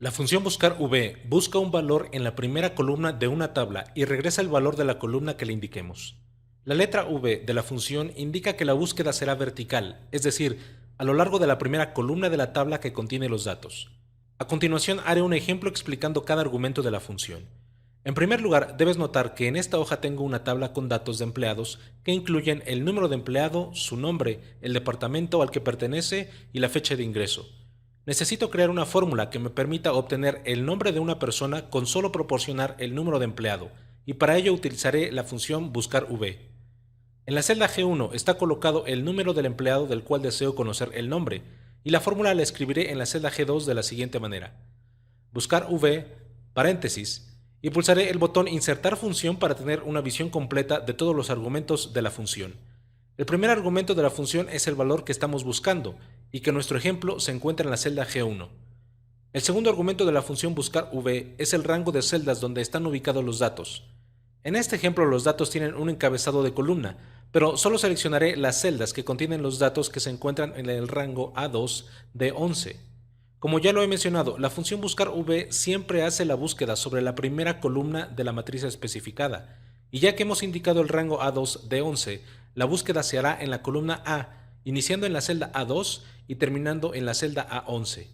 La función buscar v busca un valor en la primera columna de una tabla y regresa el valor de la columna que le indiquemos. La letra v de la función indica que la búsqueda será vertical, es decir, a lo largo de la primera columna de la tabla que contiene los datos. A continuación haré un ejemplo explicando cada argumento de la función. En primer lugar, debes notar que en esta hoja tengo una tabla con datos de empleados que incluyen el número de empleado, su nombre, el departamento al que pertenece y la fecha de ingreso. Necesito crear una fórmula que me permita obtener el nombre de una persona con solo proporcionar el número de empleado, y para ello utilizaré la función buscar v. En la celda G1 está colocado el número del empleado del cual deseo conocer el nombre, y la fórmula la escribiré en la celda G2 de la siguiente manera: buscar v, paréntesis, y pulsaré el botón insertar función para tener una visión completa de todos los argumentos de la función. El primer argumento de la función es el valor que estamos buscando y que en nuestro ejemplo se encuentra en la celda G1. El segundo argumento de la función buscar v es el rango de celdas donde están ubicados los datos. En este ejemplo los datos tienen un encabezado de columna, pero solo seleccionaré las celdas que contienen los datos que se encuentran en el rango A2 de 11. Como ya lo he mencionado, la función buscar v siempre hace la búsqueda sobre la primera columna de la matriz especificada, y ya que hemos indicado el rango A2 de 11, la búsqueda se hará en la columna A, iniciando en la celda A2 y terminando en la celda A11.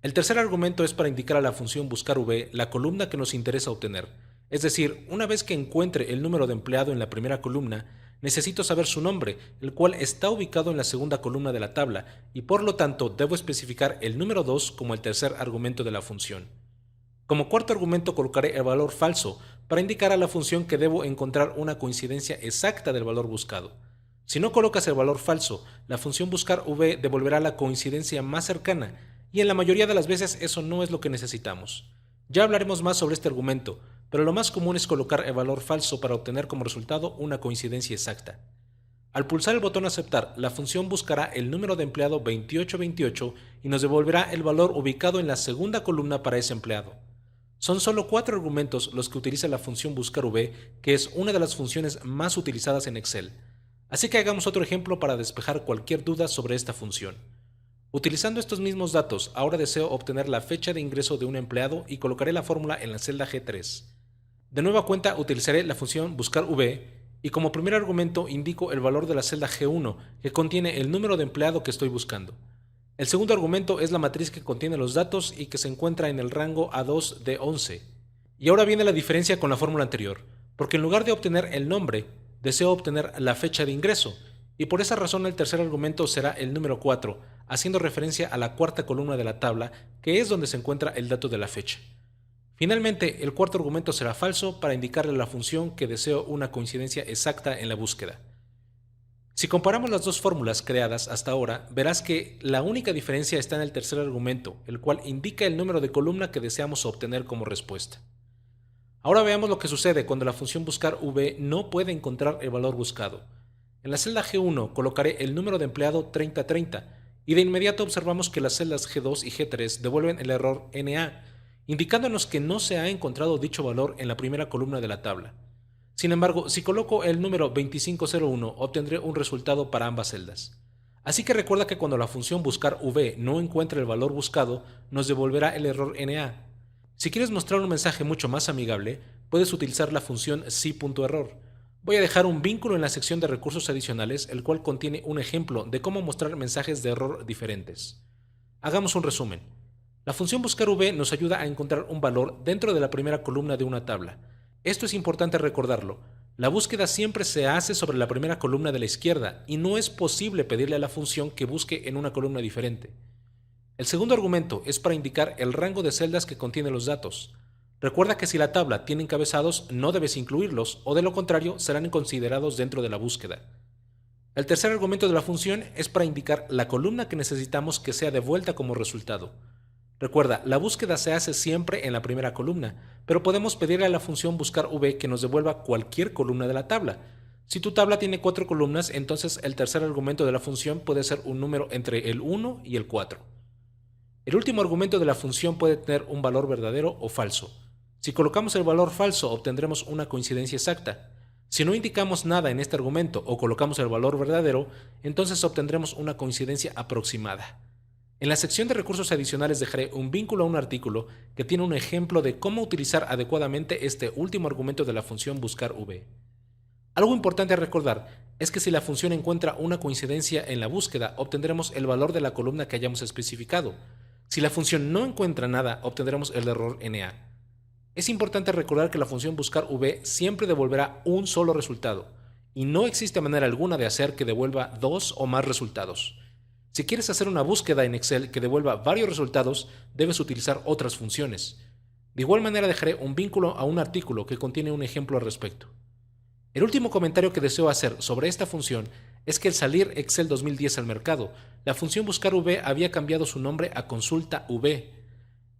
El tercer argumento es para indicar a la función buscar v la columna que nos interesa obtener. Es decir, una vez que encuentre el número de empleado en la primera columna, necesito saber su nombre, el cual está ubicado en la segunda columna de la tabla, y por lo tanto debo especificar el número 2 como el tercer argumento de la función. Como cuarto argumento colocaré el valor falso para indicar a la función que debo encontrar una coincidencia exacta del valor buscado. Si no colocas el valor falso, la función buscar v devolverá la coincidencia más cercana, y en la mayoría de las veces eso no es lo que necesitamos. Ya hablaremos más sobre este argumento, pero lo más común es colocar el valor falso para obtener como resultado una coincidencia exacta. Al pulsar el botón aceptar, la función buscará el número de empleado 2828 y nos devolverá el valor ubicado en la segunda columna para ese empleado. Son solo 4 argumentos los que utiliza la función buscar v, que es una de las funciones más utilizadas en Excel. Así que hagamos otro ejemplo para despejar cualquier duda sobre esta función. Utilizando estos mismos datos, ahora deseo obtener la fecha de ingreso de un empleado y colocaré la fórmula en la celda G3. De nueva cuenta utilizaré la función buscar v y como primer argumento indico el valor de la celda G1 que contiene el número de empleado que estoy buscando. El segundo argumento es la matriz que contiene los datos y que se encuentra en el rango A2 de 11. Y ahora viene la diferencia con la fórmula anterior, porque en lugar de obtener el nombre, deseo obtener la fecha de ingreso, y por esa razón el tercer argumento será el número 4, haciendo referencia a la cuarta columna de la tabla, que es donde se encuentra el dato de la fecha. Finalmente, el cuarto argumento será falso para indicarle a la función que deseo una coincidencia exacta en la búsqueda. Si comparamos las dos fórmulas creadas hasta ahora, verás que la única diferencia está en el tercer argumento, el cual indica el número de columna que deseamos obtener como respuesta. Ahora veamos lo que sucede cuando la función buscar v no puede encontrar el valor buscado. En la celda G1 colocaré el número de empleado 3030 y de inmediato observamos que las celdas G2 y G3 devuelven el error NA, indicándonos que no se ha encontrado dicho valor en la primera columna de la tabla. Sin embargo, si coloco el número 2501, obtendré un resultado para ambas celdas. Así que recuerda que cuando la función buscar v no encuentre el valor buscado, nos devolverá el error NA. Si quieres mostrar un mensaje mucho más amigable, puedes utilizar la función si.error. Voy a dejar un vínculo en la sección de recursos adicionales, el cual contiene un ejemplo de cómo mostrar mensajes de error diferentes. Hagamos un resumen. La función buscar v nos ayuda a encontrar un valor dentro de la primera columna de una tabla. Esto es importante recordarlo. La búsqueda siempre se hace sobre la primera columna de la izquierda y no es posible pedirle a la función que busque en una columna diferente. El segundo argumento es para indicar el rango de celdas que contiene los datos. Recuerda que si la tabla tiene encabezados no debes incluirlos o de lo contrario serán considerados dentro de la búsqueda. El tercer argumento de la función es para indicar la columna que necesitamos que sea devuelta como resultado. Recuerda, la búsqueda se hace siempre en la primera columna, pero podemos pedirle a la función buscar v que nos devuelva cualquier columna de la tabla. Si tu tabla tiene 4 columnas, entonces el tercer argumento de la función puede ser un número entre el 1 y el 4. El último argumento de la función puede tener un valor verdadero o falso. Si colocamos el valor falso, obtendremos una coincidencia exacta. Si no indicamos nada en este argumento o colocamos el valor verdadero, entonces obtendremos una coincidencia aproximada. En la sección de recursos adicionales dejaré un vínculo a un artículo que tiene un ejemplo de cómo utilizar adecuadamente este último argumento de la función buscar_v. Algo importante a recordar es que si la función encuentra una coincidencia en la búsqueda, obtendremos el valor de la columna que hayamos especificado. Si la función no encuentra nada, obtendremos el error NA. Es importante recordar que la función buscar_v siempre devolverá un solo resultado, y no existe manera alguna de hacer que devuelva dos o más resultados. Si quieres hacer una búsqueda en Excel que devuelva varios resultados, debes utilizar otras funciones. De igual manera dejaré un vínculo a un artículo que contiene un ejemplo al respecto. El último comentario que deseo hacer sobre esta función es que al salir Excel 2010 al mercado, la función buscar_v había cambiado su nombre a consulta_v.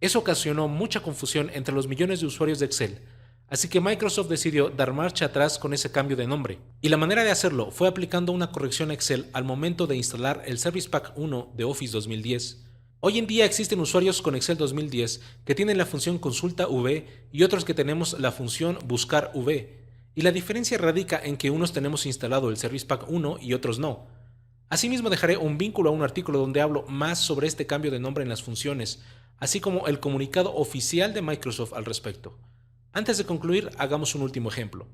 Eso ocasionó mucha confusión entre los millones de usuarios de Excel, así que Microsoft decidió dar marcha atrás con ese cambio de nombre. Y la manera de hacerlo fue aplicando una corrección a Excel al momento de instalar el Service Pack 1 de Office 2010. Hoy en día existen usuarios con Excel 2010 que tienen la función consulta_v y otros que tenemos la función buscar_v. Y la diferencia radica en que unos tenemos instalado el Service Pack 1 y otros no. Asimismo dejaré un vínculo a un artículo donde hablo más sobre este cambio de nombre en las funciones, así como el comunicado oficial de Microsoft al respecto. Antes de concluir, hagamos un último ejemplo.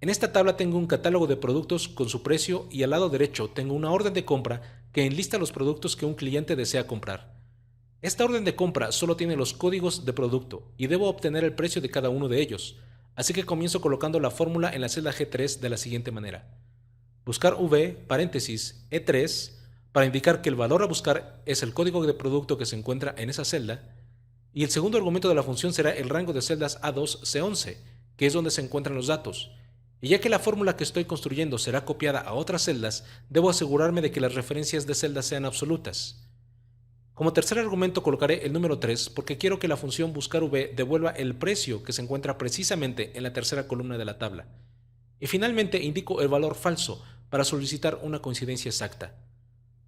En esta tabla tengo un catálogo de productos con su precio y al lado derecho tengo una orden de compra que enlista los productos que un cliente desea comprar. Esta orden de compra solo tiene los códigos de producto y debo obtener el precio de cada uno de ellos. Así que comienzo colocando la fórmula en la celda G3 de la siguiente manera. Buscar V, paréntesis, E3, para indicar que el valor a buscar es el código de producto que se encuentra en esa celda, y el segundo argumento de la función será el rango de celdas A2, C11, que es donde se encuentran los datos. Y ya que la fórmula que estoy construyendo será copiada a otras celdas, debo asegurarme de que las referencias de celdas sean absolutas. Como tercer argumento colocaré el número 3 porque quiero que la función buscar_v devuelva el precio que se encuentra precisamente en la tercera columna de la tabla. Y finalmente indico el valor falso para solicitar una coincidencia exacta.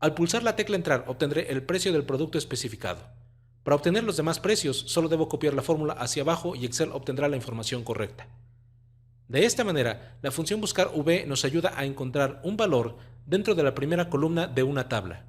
Al pulsar la tecla entrar obtendré el precio del producto especificado. Para obtener los demás precios solo debo copiar la fórmula hacia abajo y Excel obtendrá la información correcta. De esta manera, la función buscar_v nos ayuda a encontrar un valor dentro de la primera columna de una tabla.